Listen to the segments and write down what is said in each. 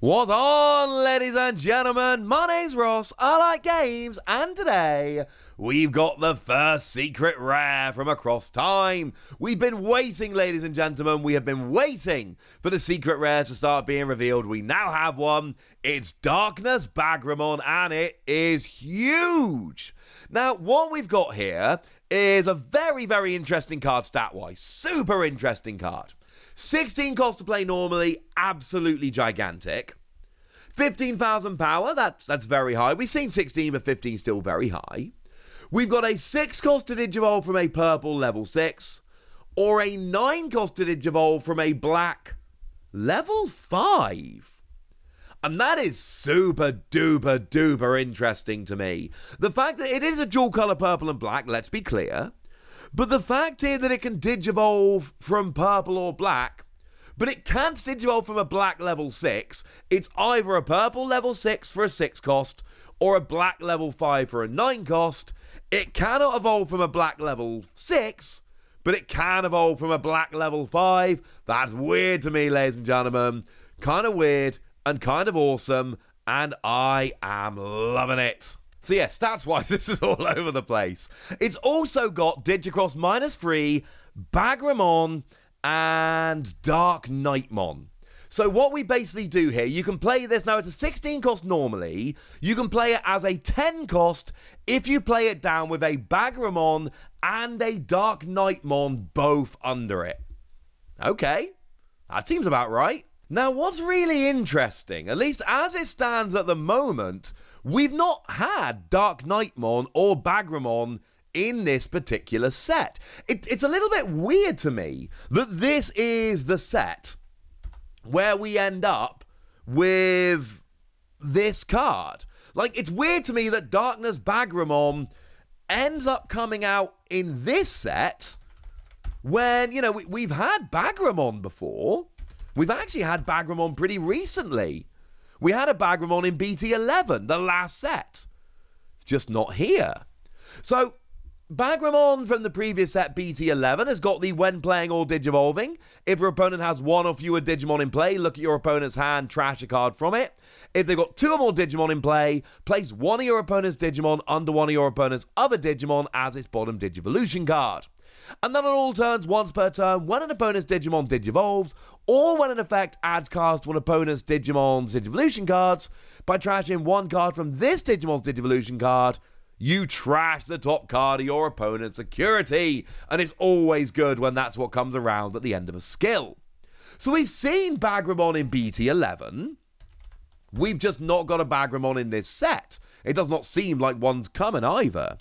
What's on, ladies and gentlemen? My name's Ross, I like games, and today we've got the first secret rare from across time. We've been waiting, ladies and gentlemen, we have been waiting for the secret rares to start being revealed. We now have one. It's DarknessBagramon, and it is huge. Now, what we've got here is a very, very interesting card stat-wise. Super interesting card. 16 cost to play normally, absolutely gigantic. 15,000 power, that's very high. We've seen 16, but 15 still very high. We've got a 6 cost to Digivolve from a purple level 6, or a 9 cost to Digivolve from a black level 5. And that is super duper duper interesting to me. The fact that it is a dual color purple and black, let's be clear. But the fact here that it can Digivolve from purple or black, but it can't Digivolve from a black level 6. It's either a purple level 6 for a 6 cost, or a black level 5 for a 9 cost. It cannot evolve from a black level 6, but it can evolve from a black level 5. That's weird to me, ladies and gentlemen. Kind of weird and kind of awesome, and I am loving it. So yeah, stats-wise, this is all over the place. It's also got Digicross -3, Bagramon, and Darknessmon. So what we basically do here, you can play this, now it's a 16 cost normally, you can play it as a 10 cost if you play it down with a Bagramon and a Darknessmon both under it. Okay, that seems about right. Now, what's really interesting, at least as it stands at the moment, we've not had Darknessmon or Bagramon in this particular set. It's a little bit weird to me that this is the set where we end up with this card. Like, it's weird to me that DarknessBagramon ends up coming out in this set when, you know, we've had Bagramon before. We've actually had Bagramon pretty recently. We had a Bagramon in BT11, the last set. It's just not here. So, Bagramon from the previous set, BT11, has got the when playing or digivolving. If your opponent has one or fewer Digimon in play, look at your opponent's hand, trash a card from it. If they've got 2 or more Digimon in play, place one of your opponent's Digimon under one of your opponent's other Digimon as its bottom Digivolution card. And then on all turns, once per turn, when an opponent's Digimon digivolves, or when an effect adds cards to an opponent's Digimon's Digivolution cards, by trashing one card from this Digimon's Digivolution card, you trash the top card of your opponent's security. And it's always good when that's what comes around at the end of a skill. So we've seen Bagramon in BT11. We've just not got a Bagramon in this set. It does not seem like one's coming either.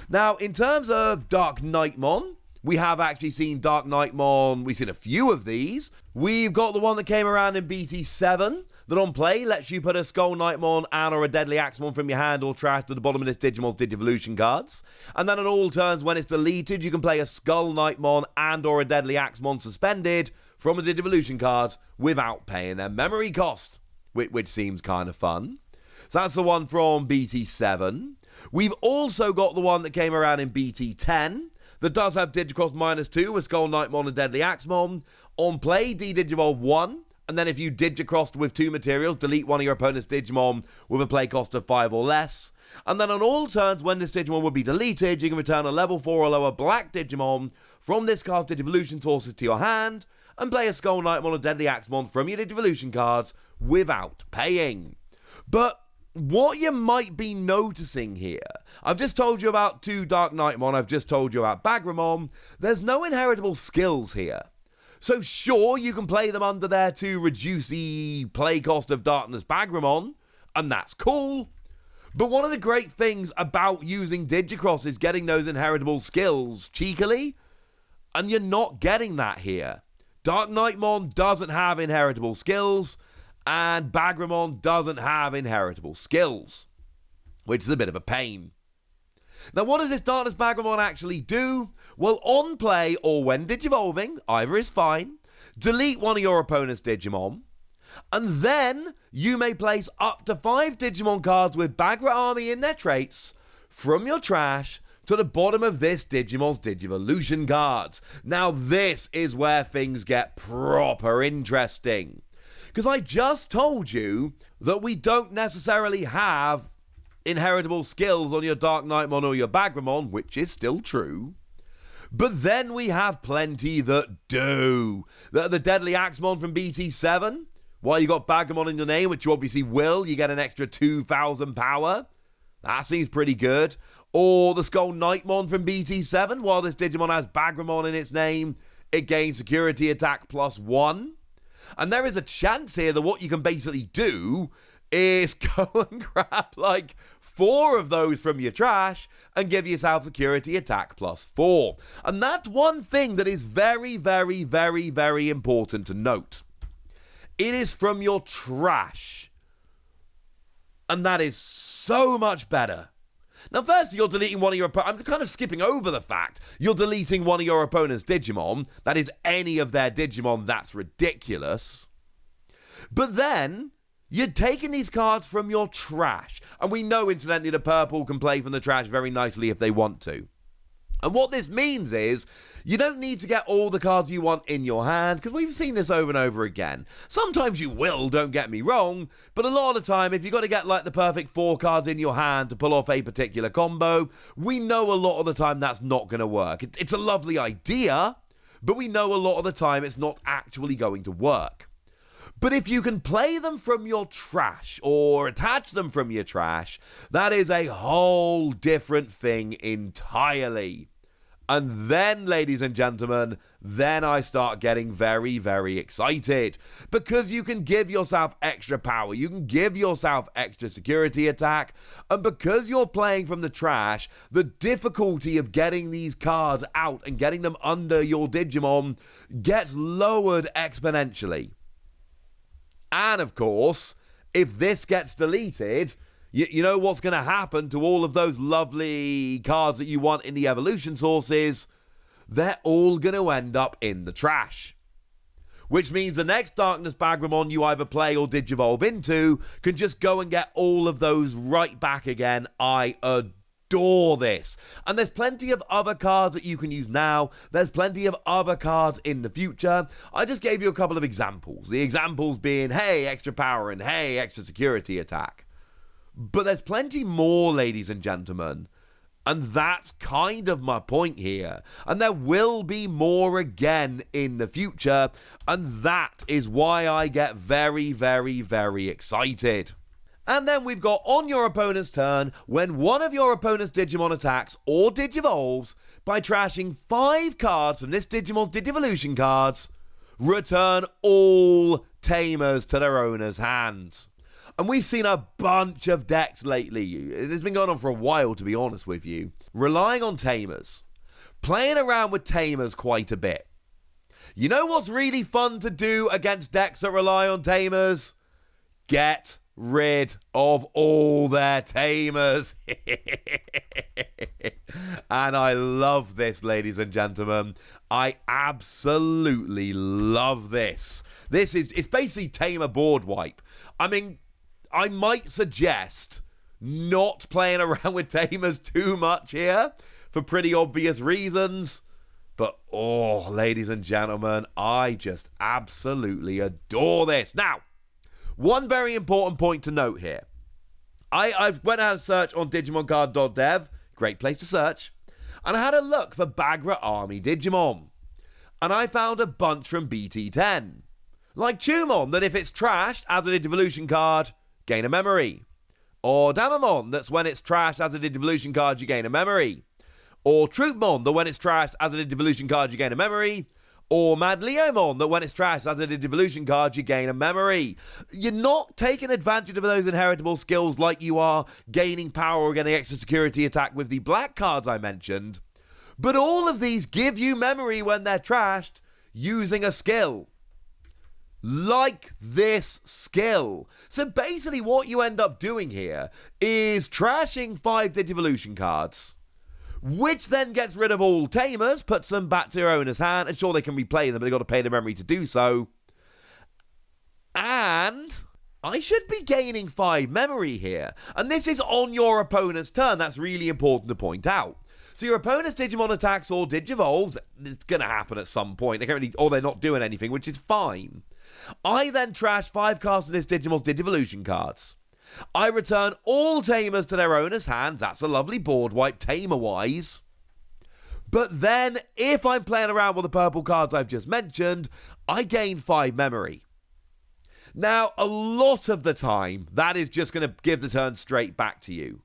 Now, in terms of Darknessmon, we have actually seen Darknessmon, we've seen a few of these. We've got the one that came around in BT7, that on play lets you put a Skullknightmon and or a Deadly Axemon from your hand or trash to the bottom of this Digimon's Digivolution cards. And then on all turns, when it's deleted, you can play a Skullknightmon and or a Deadly Axemon suspended from the Digivolution cards without paying their memory cost, which seems kind of fun. So that's the one from BT7. We've also got the one that came around in BT10, that does have Digicross -2 with Skullknightmon and Deadly Axemon. On play, D-Digivolve 1, and then if you Digicrossed with 2 materials, delete one of your opponent's Digimon with a play cost of 5 or less. And then on all turns, when this Digimon would be deleted, you can return a level 4 or lower black Digimon from this card's Digivolution sources to your hand, and play a Skullknightmon or Deadly Axemon from your Digivolution cards without paying. But what you might be noticing here, I've just told you about 2 Darknessmon, I've just told you about Bagramon, there's no inheritable skills here. So sure, you can play them under there to reduce the play cost of DarknessBagramon, and that's cool. But one of the great things about using Digicross is getting those inheritable skills cheekily, and you're not getting that here. Darknessmon doesn't have inheritable skills, and Bagramon doesn't have inheritable skills, which is a bit of a pain. Now, what does this DarknessBagramon actually do? Well, on play or when digivolving, either is fine, delete one of your opponent's Digimon, and then you may place up to 5 Digimon cards with Bagra Army in their traits from your trash to the bottom of this Digimon's Digivolution cards. Now, this is where things get proper interesting. Because I just told you that we don't necessarily have inheritable skills on your Dark Knightmon or your Bagramon, which is still true. But then we have plenty that do. The Deadly Axemon from BT7. While you got Bagramon in your name, which you obviously will, you get an extra 2,000 power. That seems pretty good. Or the Skull Knightmon from BT7. While this Digimon has Bagramon in its name, it gains security attack +1. And there is a chance here that what you can basically do is go and grab like 4 of those from your trash and give yourself security attack +4. And that's one thing that is very, very, very, very important to note. It is from your trash. And that is so much better. Now, firstly, you're deleting one of your I'm kind of skipping over the fact you're deleting one of your opponent's Digimon. That is any of their Digimon. That's ridiculous. But then you're taking these cards from your trash. And we know, incidentally, the purple can play from the trash very nicely if they want to. And what this means is you don't need to get all the cards you want in your hand, because we've seen this over and over again. Sometimes you will, don't get me wrong, but a lot of the time, if you've got to get like the perfect 4 cards in your hand to pull off a particular combo, we know a lot of the time that's not going to work. It's a lovely idea, but we know a lot of the time it's not actually going to work. But if you can play them from your trash or attach them from your trash, that is a whole different thing entirely. And then, ladies and gentlemen, then I start getting very, very excited. Because you can give yourself extra power, you can give yourself extra security attack, and because you're playing from the trash, the difficulty of getting these cards out and getting them under your Digimon gets lowered exponentially. And of course, if this gets deleted, you know what's going to happen to all of those lovely cards that you want in the evolution sources? They're all going to end up in the trash. Which means the next DarknessBagramon you either play or Digivolve into can just go and get all of those right back again. I adore this. And there's plenty of other cards that you can use now. There's plenty of other cards in the future. I just gave you a couple of examples. The examples being, hey, extra power and hey, extra security attack. But there's plenty more, ladies and gentlemen. And that's kind of my point here. And there will be more again in the future. And that is why I get very, very, very excited. And then we've got on your opponent's turn, when one of your opponent's Digimon attacks or Digivolves by trashing 5 cards from this Digimon's Digivolution cards, return all Tamers to their owner's hands. And we've seen a bunch of decks lately. It has been going on for a while, to be honest with you. Relying on Tamers. Playing around with Tamers quite a bit. You know what's really fun to do against decks that rely on Tamers? Get rid of all their Tamers. And I love this, ladies and gentlemen. I absolutely love this. It's basically Tamer board wipe. I mean, I might suggest not playing around with Tamers too much here for pretty obvious reasons. But, oh, ladies and gentlemen, I just absolutely adore this. Now, one very important point to note here. I've went out and searched on DigimonCard.dev, great place to search, and I had a look for Bagra Army Digimon. And I found a bunch from BT10. Like Tumon, that if it's trashed as a Digivolution card, gain a memory. Or Damamon, that's when it's trashed as a Digivolution card, you gain a memory. Or Troopmon, that when it's trashed as a Digivolution card, you gain a memory. Or Mad Leomon, that when it's trashed as a Digivolution card, you gain a memory. You're not taking advantage of those inheritable skills like you are gaining power or getting extra security attack with the black cards I mentioned. But all of these give you memory when they're trashed using a skill. Like this skill. So basically what you end up doing here is trashing 5 Digivolution cards, which then gets rid of all Tamers, puts them back to your owner's hand, and sure, they can replay them, but they've got to pay the memory to do so. And I should be gaining 5 memory here. And this is on your opponent's turn. That's really important to point out. So your opponent's Digimon attacks or Digivolves, it's going to happen at some point. They can't really, or they're not doing anything, which is fine. I then trash 5 Casterless Digimon's Digivolution cards. I return all Tamers to their owner's hands. That's a lovely board wipe, Tamer-wise. But then, if I'm playing around with the purple cards I've just mentioned, I gain 5 memory. Now, a lot of the time, that is just going to give the turn straight back to you.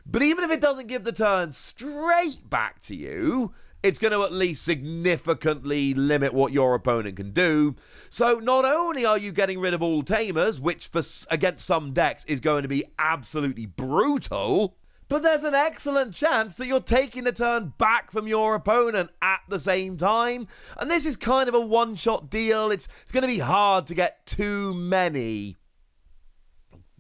But even if it doesn't give the turn straight back to you, it's going to at least significantly limit what your opponent can do. So not only are you getting rid of all Tamers, which against some decks is going to be absolutely brutal, but there's an excellent chance that you're taking the turn back from your opponent at the same time. And this is kind of a one-shot deal. It's going to be hard to get too many.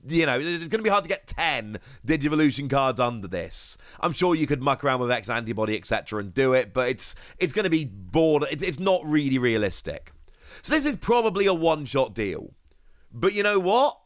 You know, it's going to be hard to get 10 Digivolution cards under this. I'm sure you could muck around with X antibody, etc. and do it, but it's going to be bored. It's not really realistic. So this is probably a one-shot deal. But you know what?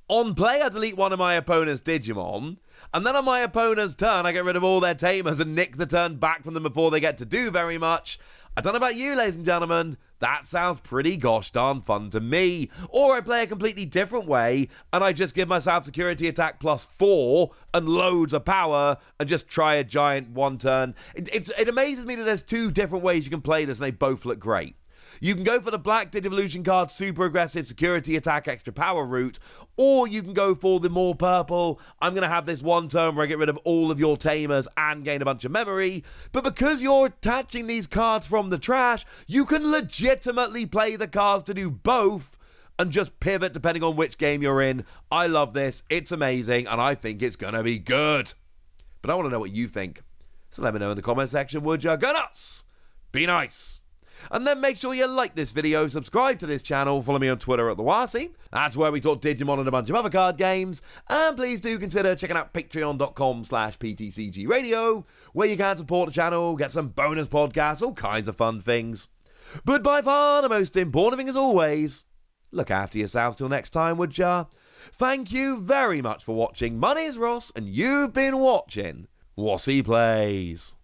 On play, I delete one of my opponent's Digimon, and then on my opponent's turn, I get rid of all their Tamers and nick the turn back from them before they get to do very much. I don't know about you, ladies and gentlemen, that sounds pretty gosh darn fun to me. Or I play a completely different way, and I just give myself security attack +4 and loads of power, and just try a giant one turn. It amazes me that there's 2 different ways you can play this, and they both look great. You can go for the black Digivolution card, super aggressive, security attack, extra power route, or you can go for the more purple, I'm going to have this one turn where I get rid of all of your Tamers and gain a bunch of memory, but because you're attaching these cards from the trash, you can legitimately play the cards to do both and just pivot depending on which game you're in. I love this, it's amazing, and I think it's going to be good. But I want to know what you think, so let me know in the comment section, would you? Go nuts! Be nice! And then make sure you like this video, subscribe to this channel, follow me on Twitter at TheWasi. That's where we talk Digimon and a bunch of other card games. And please do consider checking out patreon.com/PTCG Radio, where you can support the channel, get some bonus podcasts, all kinds of fun things. But by far the most important thing as always, look after yourselves till next time, would ya? Thank you very much for watching. My name's Ross, and you've been watching Wasi Plays.